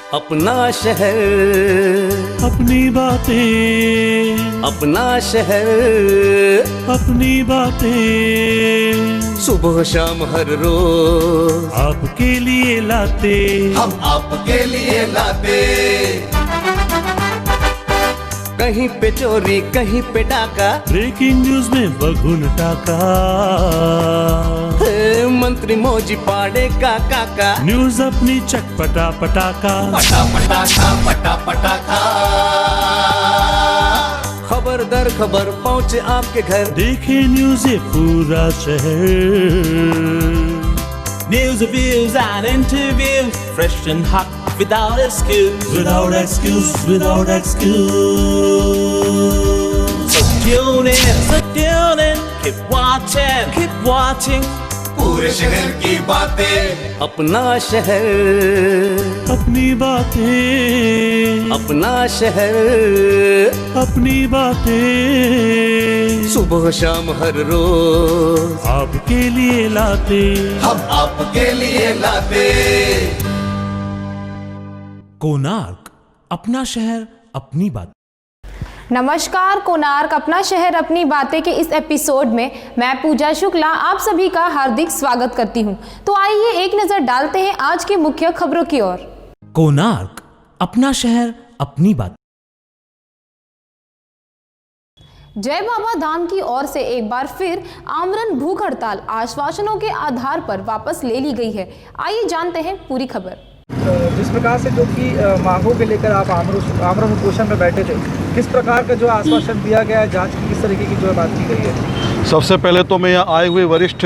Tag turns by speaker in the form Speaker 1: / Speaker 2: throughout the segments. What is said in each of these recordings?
Speaker 1: अपना शहर,
Speaker 2: अपनी बातें,
Speaker 1: अपना शहर,
Speaker 2: अपनी बातें,
Speaker 1: सुबह शाम हर रोज
Speaker 2: आपके लिए लाते,
Speaker 1: हम आपके लिए लाते। कहीं पे चोरी, कहीं पे डाका,
Speaker 2: ब्रेकिंग न्यूज में बगुन टाका,
Speaker 1: मंत्री मौजी पाड़े का काका,
Speaker 2: न्यूज अपनी चटपटा पटाका,
Speaker 1: पटा पटाखा पटा पटाखा। खबर दर खबर पहुँचे आपके घर,
Speaker 2: देखे न्यूज ये पूरा शहर।
Speaker 3: News, reviews and interviews, fresh and hot without excuse.
Speaker 2: Without excuse, without excuse.
Speaker 3: So tune in, keep watching.
Speaker 1: पूरे शहर की बातें, अपना शहर,
Speaker 2: अपनी बातें,
Speaker 1: अपना शहर,
Speaker 2: अपनी बातें,
Speaker 1: सुबह शाम हर रोज
Speaker 2: आपके लिए लाते,
Speaker 1: हम आपके लिए लाते।
Speaker 3: कोणार्क, अपना शहर अपनी बात।
Speaker 4: नमस्कार, कोणार्क अपना शहर अपनी बातें के इस एपिसोड में मैं पूजा शुक्ला आप सभी का हार्दिक स्वागत करती हूं। तो आइए एक नजर डालते हैं आज की मुख्य खबरों की ओर।
Speaker 3: कोणार्क, अपना शहर अपनी बात।
Speaker 4: जय बाबा धाम की ओर से एक बार फिर आमरण भूख हड़ताल आश्वासनों के आधार पर वापस ले ली गई है। आइए जानते हैं पूरी खबर।
Speaker 5: जिस प्रकार से जो कि मांगों के लेकर आप आमरण उपोषण में बैठे थे, किस प्रकार का जो आश्वासन दिया गया है, जांच की किस तरीके की जो बात की गई है?
Speaker 6: सबसे पहले तो मैं यहाँ आए हुए वरिष्ठ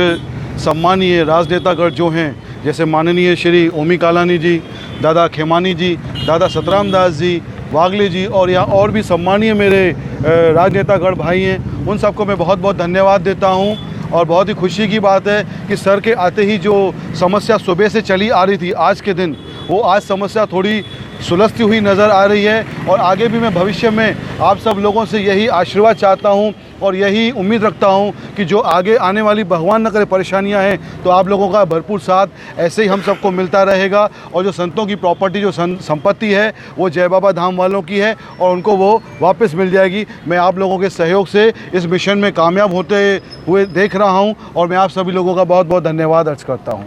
Speaker 6: सम्मानीय राजनेतागण जो हैं, जैसे माननीय श्री ओमी कालानी जी, दादा खेमानी जी, दादा सतराम दास जी, वागले जी और यहाँ और भी सम्मानीय मेरे राजनेतागण भाई हैं, उन सबको मैं बहुत बहुत धन्यवाद देता हूँ। और बहुत ही खुशी की बात है कि सर के आते ही जो समस्या सुबह से चली आ रही थी आज के दिन, वो आज समस्या थोड़ी सुलझती हुई नज़र आ रही है। और आगे भी मैं भविष्य में आप सब लोगों से यही आशीर्वाद चाहता हूँ और यही उम्मीद रखता हूँ कि जो आगे आने वाली भगवान न करे परेशानियाँ हैं, तो आप लोगों का भरपूर साथ ऐसे ही हम सबको मिलता रहेगा। और जो संतों की प्रॉपर्टी, जो संपत्ति है, वो जय बाबा धाम वालों की है और उनको वो वापस मिल जाएगी। मैं आप लोगों के सहयोग से इस मिशन में कामयाब होते हुए देख रहा हूँ और मैं आप सभी लोगों का बहुत बहुत धन्यवाद अर्ज करता हूँ।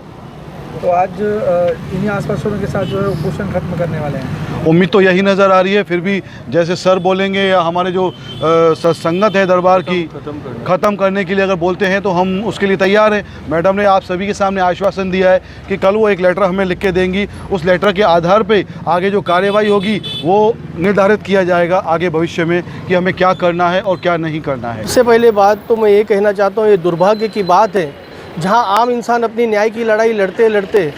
Speaker 5: तो आज इन्हीं आश्वासनों के साथ जो है उपोषण खत्म करने वाले हैं।
Speaker 6: उम्मीद तो यही नज़र आ रही है। फिर भी जैसे सर बोलेंगे या हमारे जो संगत है दरबार की ख़त्म करने के लिए अगर बोलते हैं तो हम उसके लिए तैयार हैं। मैडम ने आप सभी के सामने आश्वासन दिया है कि कल वो एक लेटर हमें लिख के देंगी। उस लेटर के आधार पे आगे जो कार्यवाही होगी वो निर्धारित किया जाएगा आगे भविष्य में कि हमें क्या करना है और क्या नहीं करना है।
Speaker 7: इससे पहले बात तो मैं ये कहना चाहता हूँ, ये दुर्भाग्य की बात है जहाँ आम इंसान अपनी न्याय की लड़ाई लड़ते लड़ते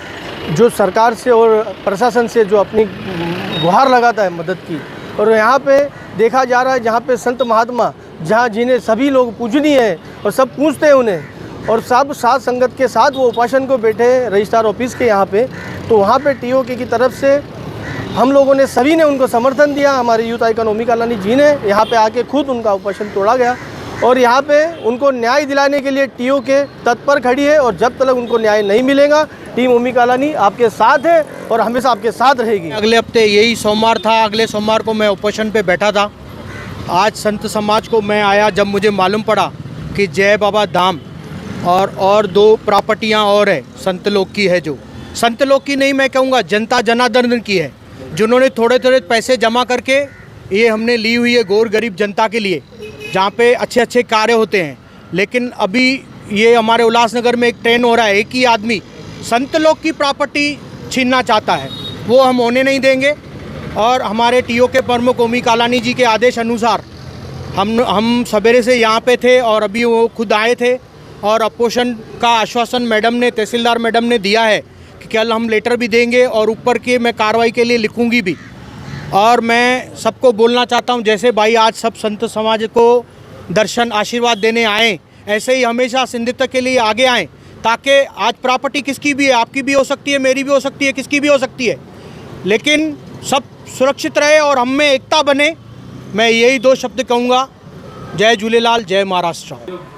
Speaker 7: जो सरकार से और प्रशासन से जो अपनी गुहार लगाता है मदद की, और यहाँ पे देखा जा रहा है जहाँ पे संत महात्मा, जहाँ जिन्हें सभी लोग पूजनीय हैं और सब पूजते हैं उन्हें, और सब साथ संगत के साथ वो उपासन को बैठे हैं रजिस्ट्रार ऑफिस के यहाँ पे। तो वहाँ पे टीओके की तरफ से हम लोगों ने सभी ने उनको समर्थन दिया। हमारे यूथ आइकन ओमी कालानी जी ने यहाँ पे आके खुद उनका उपासन तोड़ा गया और यहाँ पे उनको न्याय दिलाने के लिए टीओके तत्पर खड़ी है। और जब तक उनको न्याय नहीं मिलेगा, टीम ओमी कालानी आपके साथ है और हमेशा आपके साथ रहेगी।
Speaker 8: अगले हफ्ते यही सोमवार था, अगले सोमवार को मैं उपोषण पे बैठा था। आज संत समाज को मैं आया जब मुझे मालूम पड़ा कि जय बाबा धाम और दो प्रॉपर्टियाँ और है संत लोग की है, जो संत लोग की नहीं मैं कहूँगा जनता जनार्दन की है, जिन्होंने थोड़े थोड़े पैसे जमा करके ये हमने ली हुई है गौर गरीब जनता के लिए, जहाँ पे अच्छे अच्छे कार्य होते हैं। लेकिन अभी ये हमारे उल्लासनगर में एक ट्रेंड हो रहा है, एक ही आदमी संत लोग की प्रॉपर्टी छीनना चाहता है, वो हम होने नहीं देंगे। और हमारे टीओके प्रमुख ओमी कालानी जी के आदेश अनुसार हम सवेरे से यहाँ पे थे और अभी वो खुद आए थे और उपोषण का आश्वासन मैडम ने, तहसीलदार मैडम ने दिया है कि कल हम लेटर भी देंगे और ऊपर के मैं कार्रवाई के लिए लिखूँगी भी। और मैं सबको बोलना चाहता हूं, जैसे भाई आज सब संत समाज को दर्शन आशीर्वाद देने आए, ऐसे ही हमेशा सिंधित्व के लिए आगे आएँ, ताकि आज प्रॉपर्टी किसकी भी है, आपकी भी हो सकती है, मेरी भी हो सकती है, किसकी भी हो सकती है, लेकिन सब सुरक्षित रहे और हम में एकता बने। मैं यही दो शब्द कहूँगा। जय झूलेलाल, जय महाराष्ट्र।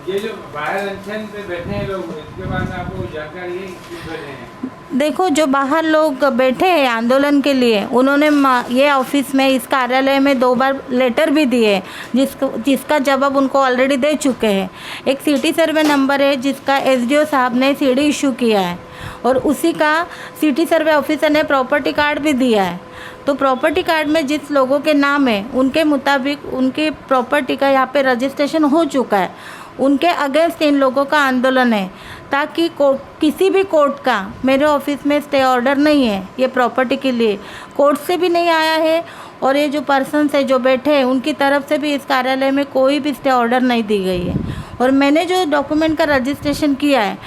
Speaker 9: ये जो बाहर अनशन पे बैठे हैं लोग, इसके बारे में आपको जानकारी है क्यों बैठे हैं?
Speaker 10: देखो, जो बाहर लोग बैठे हैं आंदोलन के लिए, उन्होंने ये ऑफिस में, इस कार्यालय में 2 बार लेटर भी दिए, जिसका जवाब उनको ऑलरेडी दे चुके हैं। एक सिटी सर्वे नंबर है जिसका एसडीओ साहब ने सीडी इशू किया है, और उसी का सिटी सर्वे ऑफिसर ने प्रॉपर्टी कार्ड भी दिया है। तो प्रॉपर्टी कार्ड में जिस लोगों के नाम है, उनके मुताबिक उनकी प्रॉपर्टी का यहाँ पे रजिस्ट्रेशन हो चुका है। उनके अगेंस्ट इन लोगों का आंदोलन है, ताकि किसी भी कोर्ट का मेरे ऑफिस में स्टे ऑर्डर नहीं है। ये प्रॉपर्टी के लिए कोर्ट से भी नहीं आया है, और ये जो पर्सन्स है जो बैठे हैं, उनकी तरफ से भी इस कार्यालय में कोई भी स्टे ऑर्डर नहीं दी गई है। और मैंने जो डॉक्यूमेंट का रजिस्ट्रेशन किया है,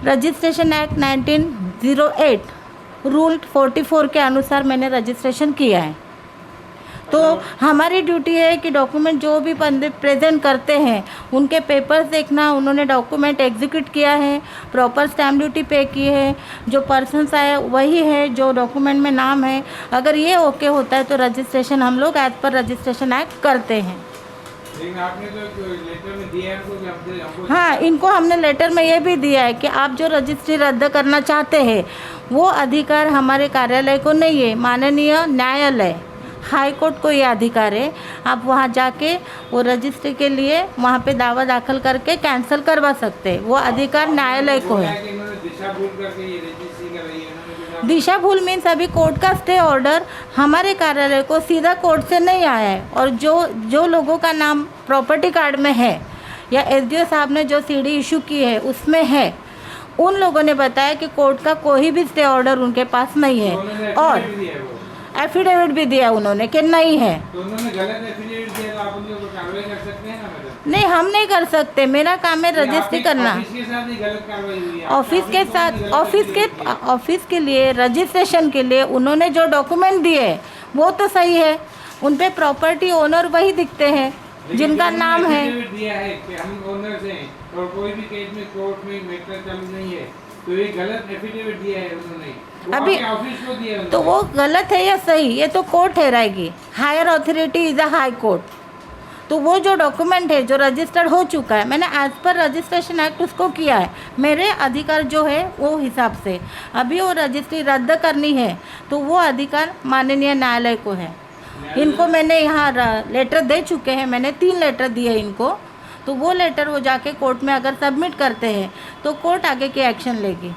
Speaker 10: रजिस्ट्रेशन एक्ट 1908 रूल 44 के अनुसार मैंने रजिस्ट्रेशन किया है। तो हमारी ड्यूटी है कि डॉक्यूमेंट जो भी बंदे प्रेजेंट करते हैं, उनके पेपर्स देखना, उन्होंने डॉक्यूमेंट एग्जीक्यूट किया है, प्रॉपर स्टैम्प ड्यूटी पे की है, जो पर्सन्स आए वही है जो डॉक्यूमेंट में नाम है। अगर ये ओके होता है तो रजिस्ट्रेशन हम लोग एज पर रजिस्ट्रेशन एक्ट करते हैं।
Speaker 9: आपने तो लेटर में दिया है
Speaker 10: हाँ, इनको हमने लेटर में ये भी दिया है कि आप जो रजिस्ट्री रद्द करना चाहते हैं, वो अधिकार हमारे कार्यालय को नहीं है, माननीय न्यायालय हाई कोर्ट को ये अधिकार है। आप वहाँ जाके वो रजिस्ट्री के लिए वहाँ पे दावा दाखिल करके कैंसिल करवा सकते हैं। वो अधिकार न्यायालय को है। दिशा भूल मीन्स अभी कोर्ट का स्टे ऑर्डर हमारे कार्यालय को सीधा कोर्ट से नहीं आया है, और जो लोगों का नाम प्रॉपर्टी कार्ड में है या एसडीओ साहब ने जो सीडी इशू की है उसमें है, उन लोगों ने बताया कि कोर्ट का कोई भी स्टे ऑर्डर उनके पास नहीं है, और एफिडेविट भी दिया उन्होंने कि नहीं है।
Speaker 9: तो उन्होंने गलत एफिडेविट दिया, तो आप उनके ऊपर कार्रवाई कर सकते हैं ना मैडम?
Speaker 10: नहीं, हम नहीं कर सकते, मेरा काम है रजिस्ट्री करना।
Speaker 9: ऑफिस के साथ ही गलत कार्रवाई हुई है।
Speaker 10: ऑफिस के साथ, ऑफिस के लिए रजिस्ट्रेशन के लिए उन्होंने जो डॉक्यूमेंट दिए वो तो सही है, उन पे प्रॉपर्टी ओनर वही दिखते हैं जिनका नाम है।
Speaker 9: दिया है कि हम ओनर्स हैं और कोई भी केस में कोर्ट में मैटर चालू नहीं है, तो ये गलत एफिडेविट दिया है उन्होंने,
Speaker 10: अभी
Speaker 9: ऑफिस को दिया है।
Speaker 10: तो वो गलत है या सही, ये तो कोर्ट ठहराएगी। Higher authority is a high court. तो वो जो डॉक्यूमेंट है जो रजिस्टर्ड हो चुका है, मैंने एज पर रजिस्ट्रेशन एक्ट उसको किया है, मेरे अधिकार जो है वो हिसाब से। अभी वो रजिस्ट्री रद्द करनी है तो वो अधिकार माननीय न्यायालय को है। इनको मैंने यहाँ लेटर दे चुके हैं, मैंने 3 लेटर दिए इनको। तो वो लेटर वो जाके कोर्ट में अगर सबमिट करते हैं तो कोर्ट आगे की एक्शन लेगी।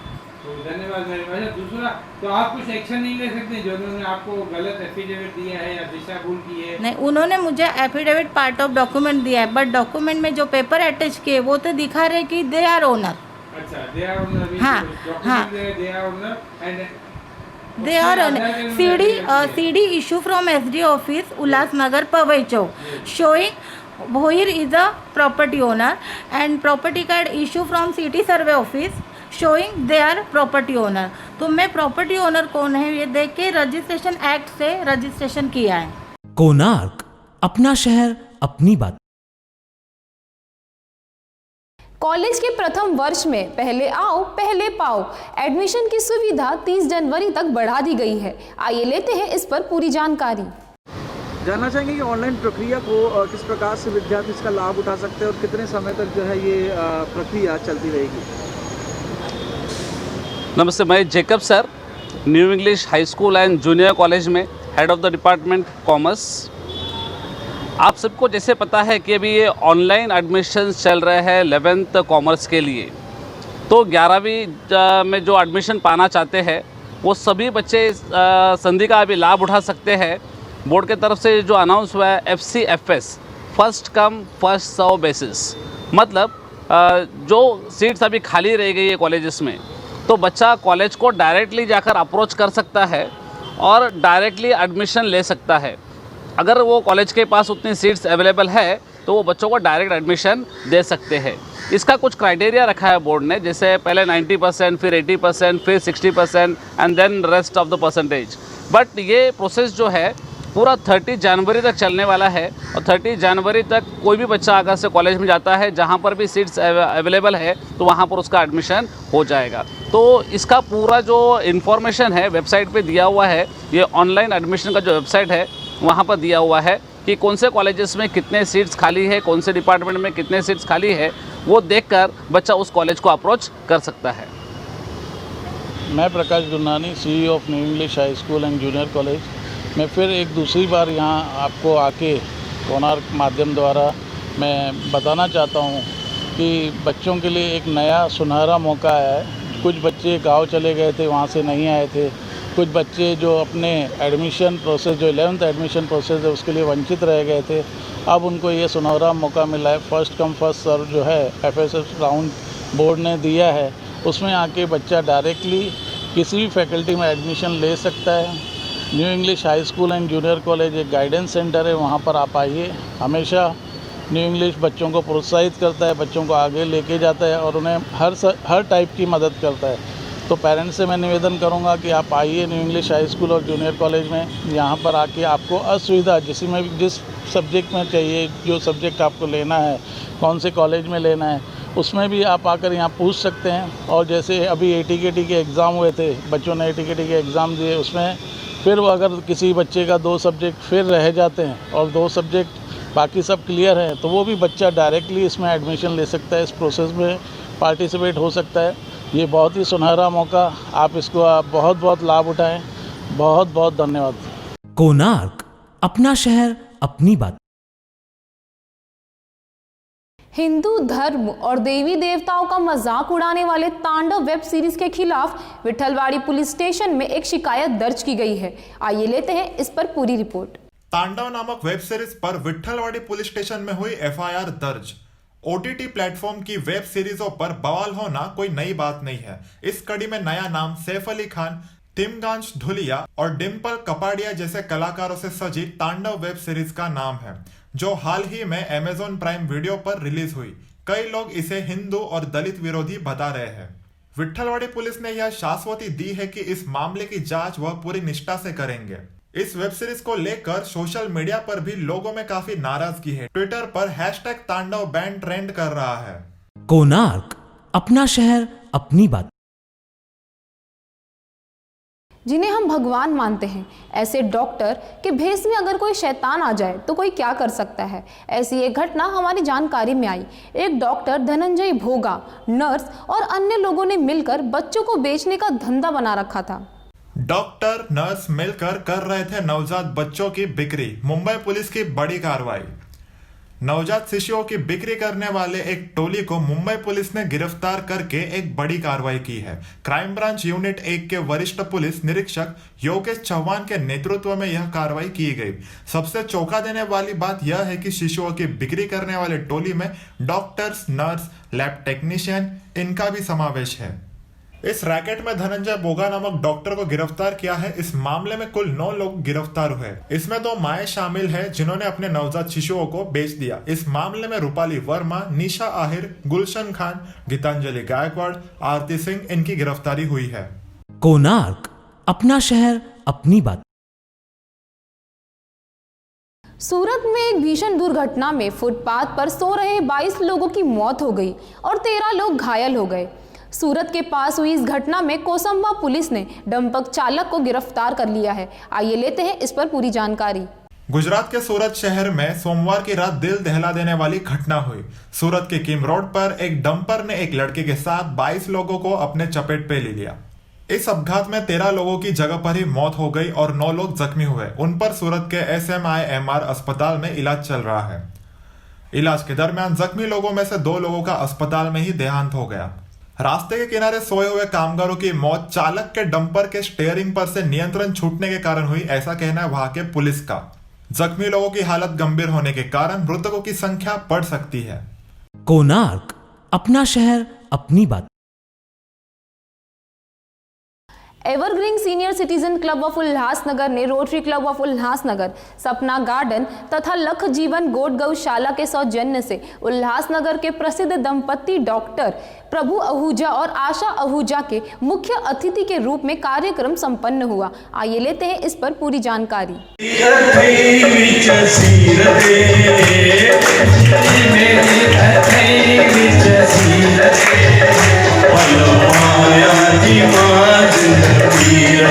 Speaker 9: धन्यवाद मैडम। दूसरा, तो आप कुछ एक्शन नहीं ले सकते जो उन्होंने आपको गलत एफिडेविट दिया है या दिशा भूल की है?
Speaker 10: नहीं, उन्होंने मुझे एफिडेविट पार्ट ऑफ डॉक्यूमेंट दिया है, बट डॉक्यूमेंट में जो पेपर अटैच किए वो तो दिखा रहे कि दे आर ओनर।
Speaker 9: अच्छा, दे आर ओनर।
Speaker 10: हाँ, हाँ,
Speaker 9: they are owner and
Speaker 10: they are on CD issue from SD office Ulhasnagar Pavai Chowk showing Bhoir is a property owner, and property card issue from city survey office showing they are property owner। तो मैं property owner कौन है ये देख के registration act से registration किया है।
Speaker 3: कोणार्क, अपना शहर अपनी बात।
Speaker 4: कॉलेज के प्रथम वर्ष में पहले आओ पहले पाओ एडमिशन की सुविधा 30 जनवरी तक बढ़ा दी गई है। आइए लेते हैं इस पर पूरी जानकारी।
Speaker 5: जानना चाहेंगे कि ऑनलाइन प्रक्रिया को किस प्रकार से विद्यार्थी इसका लाभ उठा सकते हैं और कितने समय तक जो है ये प्रक्रिया चलती रहेगी।
Speaker 11: नमस्ते, मैं Jacob sir, New English High School and Junior College में head of the department commerce. आप सबको जैसे पता है कि अभी ये ऑनलाइन एडमिशन चल रहे हैं 11th कॉमर्स के लिए। तो 11वीं में जो एडमिशन पाना चाहते हैं वो सभी बच्चे संधि का अभी लाभ उठा सकते हैं। बोर्ड के तरफ से जो अनाउंस हुआ है FCFS, first come first serve basis, मतलब जो सीट्स अभी खाली रह गई है कॉलेजेस में, तो बच्चा कॉलेज को डायरेक्टली जाकर अप्रोच कर सकता है और डायरेक्टली एडमिशन ले सकता है। अगर वो कॉलेज के पास उतनी सीट्स अवेलेबल है तो वो बच्चों को डायरेक्ट एडमिशन दे सकते हैं। इसका कुछ क्राइटेरिया रखा है बोर्ड ने, जैसे पहले 90%, फिर 80%, फिर 60% and then rest of the percentage. But ये प्रोसेस जो है पूरा 30 जनवरी तक चलने वाला है, और 30 जनवरी तक कोई भी बच्चा अगर से कॉलेज में जाता है जहाँ पर भी सीट्स अवेलेबल है तो वहाँ पर उसका एडमिशन हो जाएगा। तो इसका पूरा जो इन्फॉर्मेशन है वेबसाइट पे दिया हुआ है। ये ऑनलाइन एडमिशन का जो वेबसाइट है वहाँ पर दिया हुआ है। कि कौन से कॉलेजेस में कितने सीट्स खाली है, कौन से डिपार्टमेंट में कितने सीट्स खाली है, वो देखकर बच्चा उस कॉलेज को अप्रोच कर सकता है।
Speaker 12: मैं Prakash Gurnani, CEO of New English High School and Junior College. मैं फिर एक दूसरी बार यहाँ आपको आके कोणार्क माध्यम द्वारा मैं बताना चाहता हूँ कि बच्चों के लिए एक नया सुनहरा मौका आया है। कुछ बच्चे गांव चले गए थे, वहाँ से नहीं आए थे। कुछ बच्चे जो अपने एडमिशन प्रोसेस, जो 11th एडमिशन प्रोसेस है, उसके लिए वंचित रह गए थे। अब उनको ये सुनहरा मौका मिला है। फर्स्ट कम फर्स्ट सर्व जो है FSS राउंड बोर्ड ने दिया है, उसमें आके बच्चा डायरेक्टली किसी भी फैकल्टी में एडमिशन ले सकता है। New English High School and Junior college एक गाइडेंस सेंटर है, वहाँ पर आप आइए। हमेशा न्यू इंग्लिश बच्चों को प्रोत्साहित करता है, बच्चों को आगे लेके जाता है और उन्हें हर टाइप की मदद करता है। तो पेरेंट्स से मैं निवेदन करूंगा कि आप आइए न्यू इंग्लिश हाई स्कूल और जूनियर कॉलेज में। यहाँ पर आके आपको असुविधा जिस सब्जेक्ट में चाहिए, जो सब्जेक्ट आपको लेना है, कौन से कॉलेज में लेना है, उसमें भी आप आकर यहाँ पूछ सकते हैं। और जैसे अभी ATKT के एग्ज़ाम हुए थे, बच्चों ने ATKT के एग्ज़ाम दिए, उसमें फिर वो अगर किसी बच्चे का 2 सब्जेक्ट फिर रह जाते हैं और 2 सब्जेक्ट बाकी सब क्लियर हैं, तो वो भी बच्चा डायरेक्टली इसमें एडमिशन ले सकता है, इस प्रोसेस में पार्टिसिपेट हो सकता है। ये बहुत ही सुनहरा मौका, आप इसको बहुत बहुत लाभ उठाएं। बहुत बहुत धन्यवाद।
Speaker 13: कोणार्क, अपना शहर अपनी बात।
Speaker 4: हिंदू धर्म और देवी देवताओं का मजाक उड़ाने वाले तांडव वेब सीरीज के खिलाफ विट्ठलवाड़ी पुलिस स्टेशन में एक शिकायत दर्ज की गई है। आइए लेते हैं इस पर पूरी रिपोर्ट।
Speaker 14: तांडव नामक वेब सीरीज पर विट्ठलवाड़ी पुलिस स्टेशन में हुई FIR दर्ज। OTT प्लेटफॉर्म की वेब सीरीजों पर बवाल होना कोई नई बात नहीं है। इस कड़ी में नया नाम सैफ अली खान, तिमगांश धुलिया और डिम्पल कपाड़िया जैसे कलाकारों से सजी तांडव वेब सीरीज का नाम है, जो हाल ही में Amazon प्राइम वीडियो पर रिलीज हुई। कई लोग इसे हिंदू और दलित विरोधी बता रहे हैं। विट्ठलवाड़ी पुलिस ने यह शाश्वती दी है कि इस मामले की जांच वह पूरी निष्ठा से करेंगे। इस वेब सीरीज को लेकर सोशल मीडिया पर भी लोगों में काफी नाराजगी है। ट्विटर पर #तांडव बैन ट्रेंड कर रहा है।
Speaker 13: कोणार्क, अपना शहर अपनी बात।
Speaker 4: जिन्हें हम भगवान मानते हैं, ऐसे डॉक्टर के भेष में अगर कोई शैतान आ जाए तो कोई क्या कर सकता है। ऐसी एक घटना हमारी जानकारी में आई। एक डॉक्टर धनंजय भोगा, नर्स और अन्य लोगों ने मिलकर बच्चों को बेचने का धंधा बना रखा था।
Speaker 14: डॉक्टर नर्स मिलकर कर रहे थे नवजात बच्चों की बिक्री। मुंबई पुलिस की बड़ी कार्रवाई। नवजात शिशुओं की बिक्री करने वाले एक टोली को मुंबई पुलिस ने गिरफ्तार करके एक बड़ी कार्रवाई की है। क्राइम ब्रांच यूनिट 1 के वरिष्ठ पुलिस निरीक्षक योगेश चौहान के नेतृत्व में यह कार्रवाई की गई। सबसे चौंका देने वाली बात यह है कि शिशुओं की बिक्री करने वाले टोली में डॉक्टर्स, नर्स, लैब टेक्नीशियन इनका भी समावेश है। इस रैकेट में धनंजय बोगा नामक डॉक्टर को गिरफ्तार किया है। इस मामले में कुल 9 लोग गिरफ्तार हुए। इसमें 2 माएं शामिल हैं जिन्होंने अपने नवजात शिशुओं को बेच दिया। इस मामले में रूपाली वर्मा, निशा आहिर, गुलशन खान, गीतांजलि गायकवाड़, आरती सिंह इनकी गिरफ्तारी हुई है।
Speaker 13: कोणार्क, अपना शहर अपनी बात।
Speaker 4: सूरत में एक भीषण दुर्घटना में फुटपाथ पर सो रहे 22 लोगों की मौत हो गई और 13 लोग घायल हो गए। सूरत के पास हुई इस घटना में कोसंबा पुलिस ने डंपर चालक को गिरफ्तार कर लिया है। आइए लेते हैं इस पर पूरी जानकारी।
Speaker 14: गुजरात के सूरत शहर में सोमवार की रात दिल दहला देने वाली घटना हुई। सूरत के किम रोड पर एक डंपर ने एक लड़के के साथ 22 लोगों को अपने चपेट पे ले लिया। इस अपघात में 13 लोगों की जगह पर ही मौत हो गई और 9 लोग जख्मी हुए। उन पर सूरत के SMIMR अस्पताल में इलाज चल रहा है। इलाज के दरमियान जख्मी लोगों में से 2 लोगों का अस्पताल में ही देहांत हो गया। रास्ते के किनारे सोए हुए कामगारों की मौत चालक के डंपर के स्टीयरिंग पर से नियंत्रण छूटने के कारण हुई, ऐसा कहना है वहां के पुलिस का। जख्मी लोगों की हालत गंभीर होने के कारण मृतकों की संख्या बढ़ सकती है।
Speaker 13: कोणार्क, अपना शहर अपनी बात।
Speaker 4: Evergreen senior citizen club of Ulhasnagar ने रोटरी क्लब ऑफ उल्लासनगर, सपना गार्डन तथा लख जीवन गोट गौशाला के सौजन्य से उल्लासनगर के प्रसिद्ध दंपति डॉक्टर प्रभु आहूजा और आशा आहूजा के मुख्य अतिथि के रूप में कार्यक्रम संपन्न हुआ। आइए लेते हैं इस पर पूरी जानकारी।
Speaker 1: Feel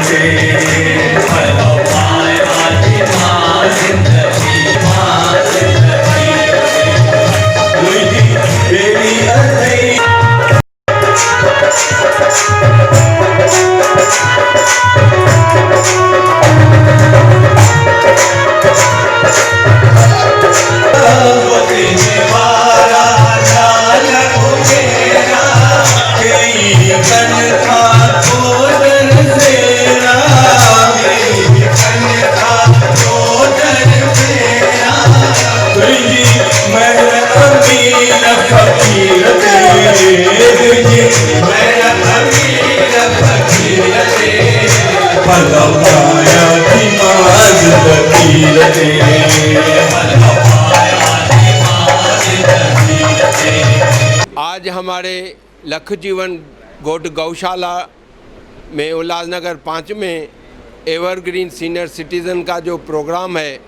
Speaker 1: फलमाया की माज लकीरते
Speaker 15: आज हमारे लखजीवन गोट गौशाला में उल्लासनगर 5 में एवरग्रीन सीनियर सिटीज़न का जो प्रोग्राम है,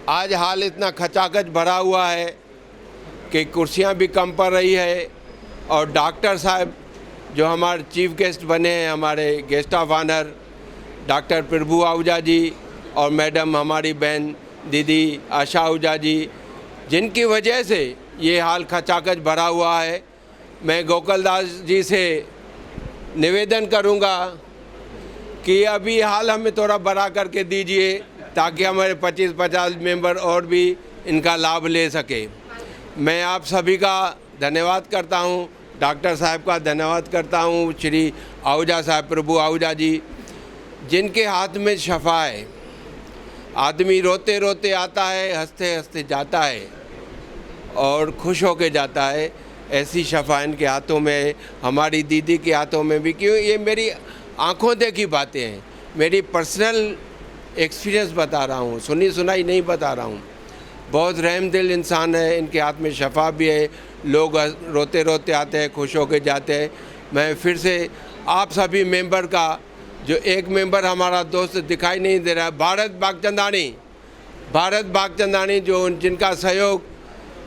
Speaker 15: आज हाल इतना खचाखच भरा हुआ है कि कुर्सियां भी कम पड़ रही है और डॉक्टर साहब जो हमारे चीफ गेस्ट बने हैं, हमारे गेस्ट ऑफ ऑनर डॉक्टर प्रभु आहूजा जी और मैडम हमारी बहन दीदी आशा आहूजा जी, जिनकी वजह से ये हाल खचाखच भरा हुआ है। मैं गोकुल दास जी से निवेदन करूंगा कि अभी हाल हमें थोड़ा बड़ा करके दीजिए ताकि हमारे 25-50 मेंबर और भी इनका लाभ ले सके। मैं आप सभी का धन्यवाद करता हूं, डॉक्टर साहब का धन्यवाद करता हूं, श्री आहूजा साहब, प्रभु आहूजा जी, जिनके हाथ में शफा है। आदमी रोते रोते आता है, हंसते हंसते जाता है और खुश होके जाता है। ऐसी शफा इनके हाथों में है, हमारी दीदी के हाथों में भी। क्यों, ये मेरी आंखों देखी बातें हैं, मेरी पर्सनल एक्सपीरियंस बता रहा हूँ, सुनी सुनाई नहीं बता रहा हूँ। बहुत रहमदिल इंसान है, इनके हाथ में शफा भी है। लोग रोते रोते आते हैं, खुश होके जाते हैं। मैं फिर से आप सभी मेंबर का, जो एक मेंबर हमारा दोस्त दिखाई नहीं दे रहा है, भारत बागचंदानी, जो जिनका सहयोग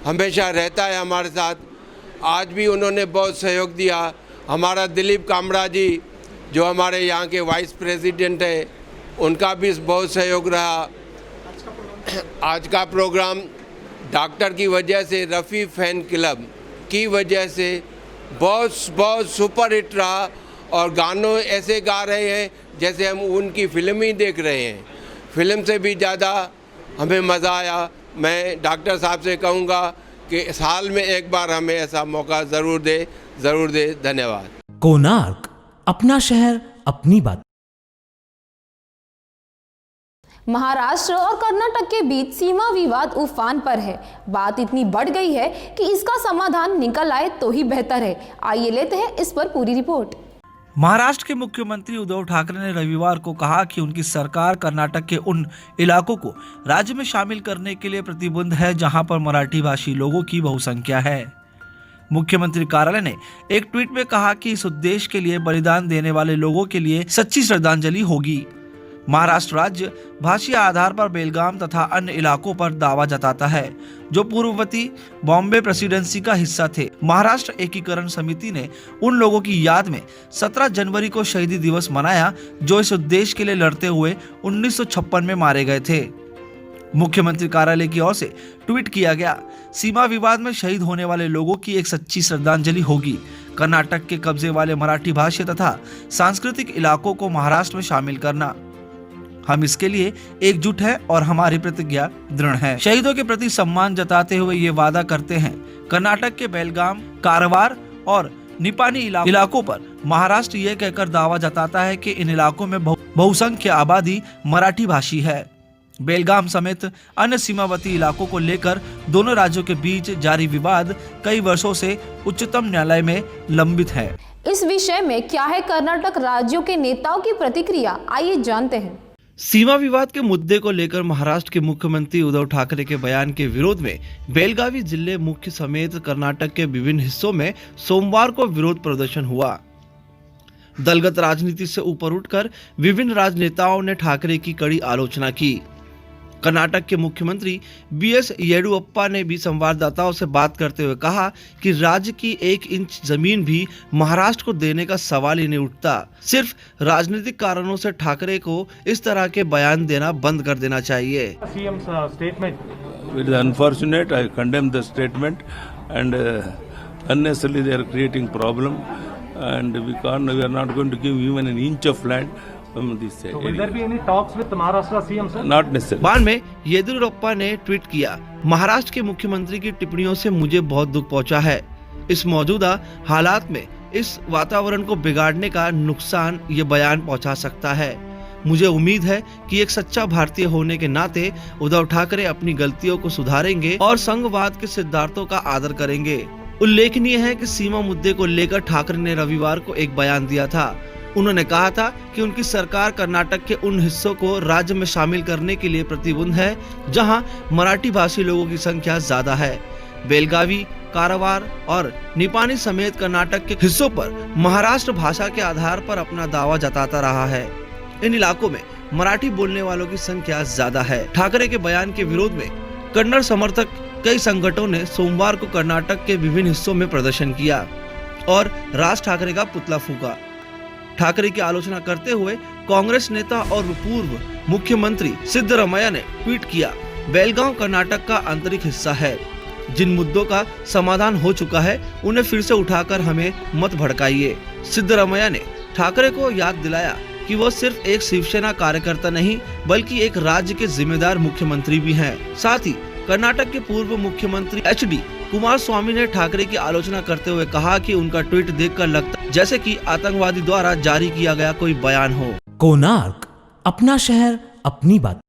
Speaker 15: हमेशा रहता है हमारे साथ, आज भी उन्होंने बहुत सहयोग दिया। हमारा दिलीप कामरा जी जो हमारे यहाँ के वाइस प्रेसिडेंट हैं, उनका भी बहुत सहयोग रहा। आज का प्रोग्राम डॉक्टर की वजह से, रफ़ी फैन क्लब की वजह से बहुत सुपर हिट रहा और गानों ऐसे गा रहे हैं जैसे हम उनकी फिल्म ही देख रहे हैं। फिल्म से भी ज़्यादा हमें मज़ा आया। मैं डॉक्टर साहब से कहूँगा कि साल में एक बार हमें ऐसा मौका ज़रूर दे। धन्यवाद।
Speaker 13: कोणार्क, अपना शहर अपनी बात।
Speaker 4: महाराष्ट्र और कर्नाटक के बीच सीमा विवाद उफान पर है। बात इतनी बढ़ गई है कि इसका समाधान निकल आए तो ही बेहतर है। आइए लेते हैं इस पर पूरी रिपोर्ट।
Speaker 16: महाराष्ट्र के मुख्यमंत्री उद्धव ठाकरे ने रविवार को कहा कि उनकी सरकार कर्नाटक के उन इलाकों को राज्य में शामिल करने के लिए प्रतिबद्ध है जहां पर मराठी भाषी लोगों की बहुसंख्या है। मुख्यमंत्री कार्यालय ने एक ट्वीट में कहा कि इस उद्देश्य के लिए बलिदान देने वाले लोगों के लिए सच्ची श्रद्धांजलि होगी। महाराष्ट्र राज्य भाषीय आधार पर बेलगाम तथा अन्य इलाकों पर दावा जताता है जो पूर्ववर्ती बॉम्बे प्रेसिडेंसी का हिस्सा थे। महाराष्ट्र एकीकरण समिति ने उन लोगों की याद में 17 जनवरी को शहीदी दिवस मनाया जो इस उद्देश्य के लिए लड़ते हुए 1956 में मारे गए थे। मुख्यमंत्री कार्यालय की ओर से ट्वीट किया गया, सीमा विवाद में शहीद होने वाले लोगों की एक सच्ची श्रद्धांजलि होगी। कर्नाटक के कब्जे वाले मराठी भाषी तथा सांस्कृतिक इलाकों को महाराष्ट्र में शामिल करना, हम इसके लिए एकजुट है और हमारी प्रतिज्ञा दृढ़ है। शहीदों के प्रति सम्मान जताते हुए ये वादा करते हैं, कर्नाटक के बेलगाम, कारवार और निपानी इलाकों पर महाराष्ट्र ये कहकर दावा जताता है कि इन इलाकों में बहुसंख्य आबादी मराठी भाषी है। बेलगाम समेत अन्य सीमावर्ती इलाकों को लेकर दोनों राज्यों के बीच जारी विवाद कई वर्षों से उच्चतम न्यायालय में लंबित है।
Speaker 4: इस विषय में क्या है कर्नाटक राज्यों के नेताओं की प्रतिक्रिया, आइए जानते हैं।
Speaker 16: सीमा विवाद के मुद्दे को लेकर महाराष्ट्र के मुख्यमंत्री उद्धव ठाकरे के बयान के विरोध में बेलगावी जिले मुख्य समेत कर्नाटक के विभिन्न हिस्सों में सोमवार को विरोध प्रदर्शन हुआ। दलगत राजनीति से ऊपर उठकर विभिन्न राजनेताओं ने ठाकरे की कड़ी आलोचना की। कर्नाटक के मुख्यमंत्री बीएस येडियुरप्पा ने भी संवाददाताओं से बात करते हुए कहा कि राज्य की 1 इंच जमीन भी महाराष्ट्र को देने का सवाल ही नहीं उठता। सिर्फ राजनीतिक कारणों से ठाकरे को इस तरह के बयान देना बंद कर देना चाहिए।
Speaker 12: CM statement. It is unfortunate. I condemn the statement and unnecessarily they are creating problem and we are not going to give even an inch of land.
Speaker 5: So will there be any talks with Maharashtra CM sir?
Speaker 12: Not necessarily.
Speaker 16: बाद में येदियुरप्पा ने tweet किया, महाराष्ट्र के मुख्यमंत्री की टिप्पणियों से मुझे बहुत दुख पहुंचा है। इस मौजूदा हालात में इस वातावरण को बिगाड़ने का नुकसान ये बयान पहुंचा सकता है। मुझे उम्मीद है कि एक सच्चा भारतीय होने के नाते उद्धव ठाकरे अपनी गलतियों को सुधारेंगे और संघवाद के सिद्धांतों का आदर करेंगे। उल्लेखनीय है कि सीमा मुद्दे को लेकर ठाकरे ने रविवार को एक बयान दिया था। उन्होंने कहा था कि उनकी सरकार कर्नाटक के उन हिस्सों को राज्य में शामिल करने के लिए प्रतिबद्ध है जहां मराठी भाषी लोगों की संख्या ज्यादा है। बेलगावी, कारवार और निपानी समेत कर्नाटक के हिस्सों पर महाराष्ट्र भाषा के आधार पर अपना दावा जताता रहा है। इन इलाकों में मराठी बोलने वालों की संख्या ज्यादा है। ठाकरे के बयान के विरोध में कन्नड़ समर्थक कई संगठनों ने सोमवार को कर्नाटक के विभिन्न हिस्सों में प्रदर्शन किया और राज ठाकरे का पुतला फूंका। ठाकरे की आलोचना करते हुए कांग्रेस नेता और पूर्व मुख्यमंत्री सिद्धरामैया ने ट्वीट किया, बेलगांव कर्नाटक का आंतरिक हिस्सा है। जिन मुद्दों का समाधान हो चुका है उन्हें फिर से उठाकर हमें मत भड़काइए। सिद्धरामैया ने ठाकरे को याद दिलाया कि वो सिर्फ एक शिवसेना कार्यकर्ता नहीं बल्कि एक राज्य के जिम्मेदार मुख्यमंत्री भी हैं। साथ ही कर्नाटक के पूर्व मुख्यमंत्री एच.डी. कुमारस्वामी ने ठाकरे की आलोचना करते हुए कहा कि उनका ट्वीट देखकर लगता जैसे कि आतंकवादी द्वारा जारी किया गया कोई बयान हो।
Speaker 13: कोणार्क, अपना शहर अपनी बात।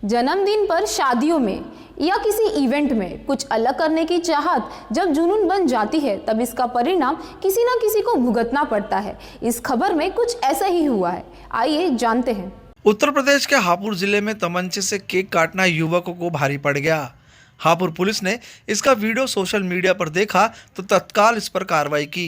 Speaker 4: जन्मदिन पर, शादियों में या किसी इवेंट में कुछ अलग करने की चाहत जब जुनून बन जाती है तब इसका परिणाम किसी न किसी को भुगतना पड़ता है। इस खबर में कुछ ऐसा ही हुआ है, आइए जानते हैं।
Speaker 16: उत्तर प्रदेश के हापुड़ जिले में तमंचे से केक काटना युवकों को भारी पड़ गया। हापुड़ पुलिस ने इसका वीडियो सोशल मीडिया पर देखा तो तत्काल इस पर कार्रवाई की।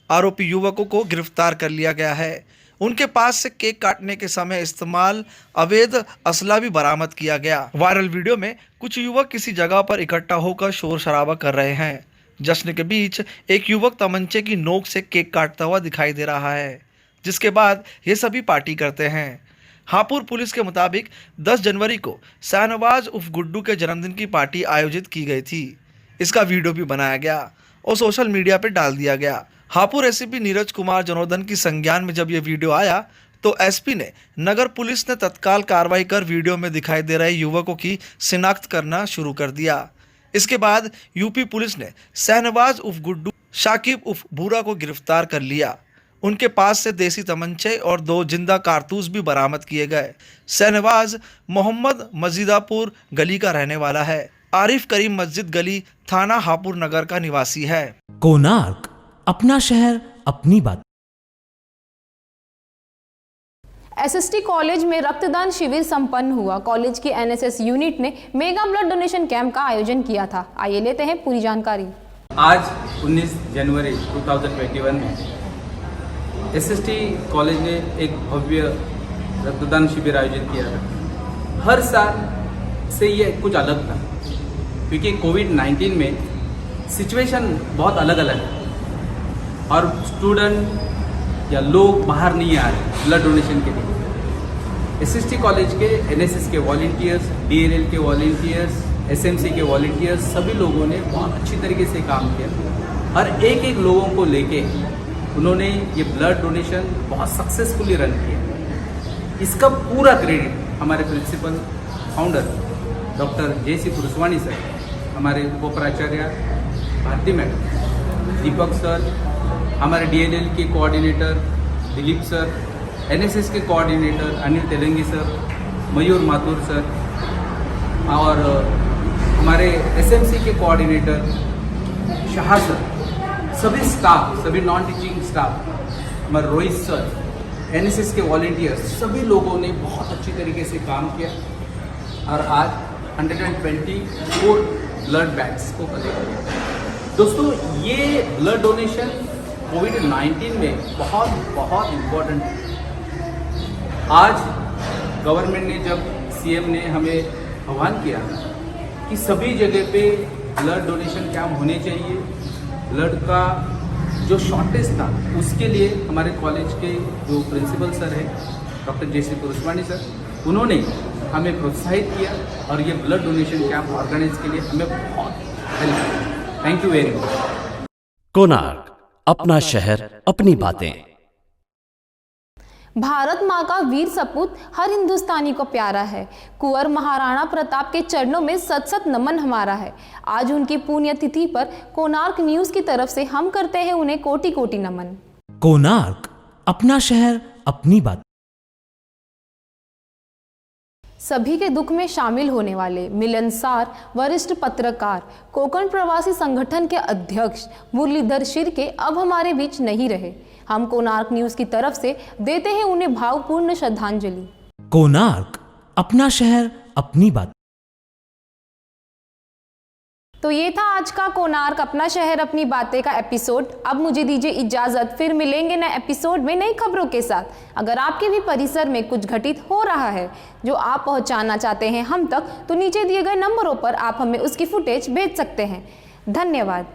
Speaker 16: आरोपी युवकों को गिरफ्तार कर लिया गया है। उनके पास से केक काटने के समय इस्तेमाल अवैध असला भी बरामद किया गया। वायरल वीडियो में कुछ युवक किसी जगह पर इकट्ठा होकर शोर शराबा कर रहे हैं। जश्न के बीच एक युवक तमंचे की नोक से केक काटता हुआ दिखाई दे रहा है, जिसके बाद ये सभी पार्टी करते हैं। हापुड़ पुलिस के मुताबिक 10 जनवरी को शाहनवाज उर्फ गुड्डू के जन्मदिन की पार्टी आयोजित की गई थी। इसका वीडियो भी बनाया गया और सोशल मीडिया पर डाल दिया गया। हापुड़ एसपी नीरज कुमार जनार्दन की संज्ञान में जब ये वीडियो आया तो एसपी ने नगर पुलिस ने तत्काल कार्रवाई कर वीडियो में दिखाई दे रहे युवकों की शिनाख्त करना शुरू कर दिया। इसके बाद यूपी पुलिस ने शाहनवाज उर्फ गुड्डू, शाकिब उर्फ बूरा को गिरफ्तार कर लिया। उनके पास से देसी तमंचे और 2 जिंदा कारतूस भी बरामद किए गए। शाहनवाज मोहम्मद मजीदापुर गली का रहने वाला है। आरिफ करीम मस्जिद गली, थाना हापुड़ नगर का निवासी है।
Speaker 13: कोणार्क, अपना शहर अपनी बात।
Speaker 4: एसएसटी कॉलेज में रक्तदान शिविर संपन्न हुआ। कॉलेज के एनएसएस यूनिट ने मेगा ब्लड डोनेशन कैंप का आयोजन किया था। आइए लेते हैं पूरी जानकारी।
Speaker 17: आज 19 जनवरी 2021 में एसएसटी कॉलेज ने एक भव्य रक्तदान शिविर आयोजित किया था। हर साल से ये कुछ अलग था क्योंकि कोविड-19 में सिचुएशन बहुत अलग अलग है और स्टूडेंट या लोग बाहर नहीं आ रहे ब्लड डोनेशन के लिए। एसएसटी कॉलेज के एनएसएस के वॉलंटियर्स, डीएलएल के वॉलंटियर्स, एसएमसी के वॉलंटियर्स, सभी लोगों ने बहुत अच्छी तरीके से काम किया और एक लोगों को लेके उन्होंने ये ब्लड डोनेशन बहुत सक्सेसफुली रन किया। इसका पूरा क्रेडिट हमारे principal founder doctor J C. Purushwani sir, हमारे उपाचार्य भारती मैडम, दीपक सर, हमारे डीएलएल के कोऑर्डिनेटर दिलीप सर, एनएसएस के coordinator Anil Telangi sir, Mayur Mathur sir और हमारे एसएमसी के कोऑर्डिनेटर शाह सर, सभी स्टाफ, सभी नॉन टीचिंग स्टाफ, हमारे रोहित सर, एनएसएस के वॉलंटियर्स, सभी लोगों ने बहुत अच्छी तरीके से काम किया और आज 124 ब्लड बैग्स को कलेक्ट किया। दोस्तों, ये ब्लड डोनेशन कोविड-19 में बहुत बहुत इम्पोर्टेंट है। आज गवर्नमेंट ने जब सीएम ने हमें आह्वान किया कि सभी जगह पे ब्लड डोनेशन कैंप होने चाहिए, ब्लड का जो शॉर्टेज था उसके लिए हमारे कॉलेज के जो प्रिंसिपल सर हैं डॉक्टर जे.सी. पुरुषवाणी सर, उन्होंने हमें प्रोत्साहित किया और ये ब्लड डोनेशन कैंप ऑर्गेनाइज के लिए हमें बहुत हेल्प किया। Thank you very much.
Speaker 13: Konark, अपना शहर अपनी बातें।
Speaker 4: भारत माँ का वीर सपूत हर हिंदुस्तानी को प्यारा है। कुंवर महाराणा प्रताप के चरणों में सत सत नमन हमारा है। आज उनकी पुण्यतिथि पर कोणार्क न्यूज की तरफ से हम करते हैं उन्हें कोटि कोटि नमन।
Speaker 13: कोणार्क, अपना शहर अपनी बात।
Speaker 4: सभी के दुख में शामिल होने वाले मिलनसार वरिष्ठ पत्रकार कोकण प्रवासी संगठन के अध्यक्ष मुरलीधर शिर्के अब हमारे बीच नहीं रहे। हम कोणार्क न्यूज की तरफ से देते हैं उन्हें भावपूर्ण श्रद्धांजलि।
Speaker 13: कोणार्क, अपना शहर अपनी बात।
Speaker 4: तो ये था आज का कोणार्क अपना शहर अपनी बातें का एपिसोड। अब मुझे दीजिए इजाजत, फिर मिलेंगे नए एपिसोड में नई खबरों के साथ। अगर आपके भी परिसर में कुछ घटित हो रहा है जो आप पहुंचाना चाहते हैं हम तक, तो नीचे दिए गए नंबरों पर आप हमें उसकी फुटेज भेज सकते हैं। धन्यवाद।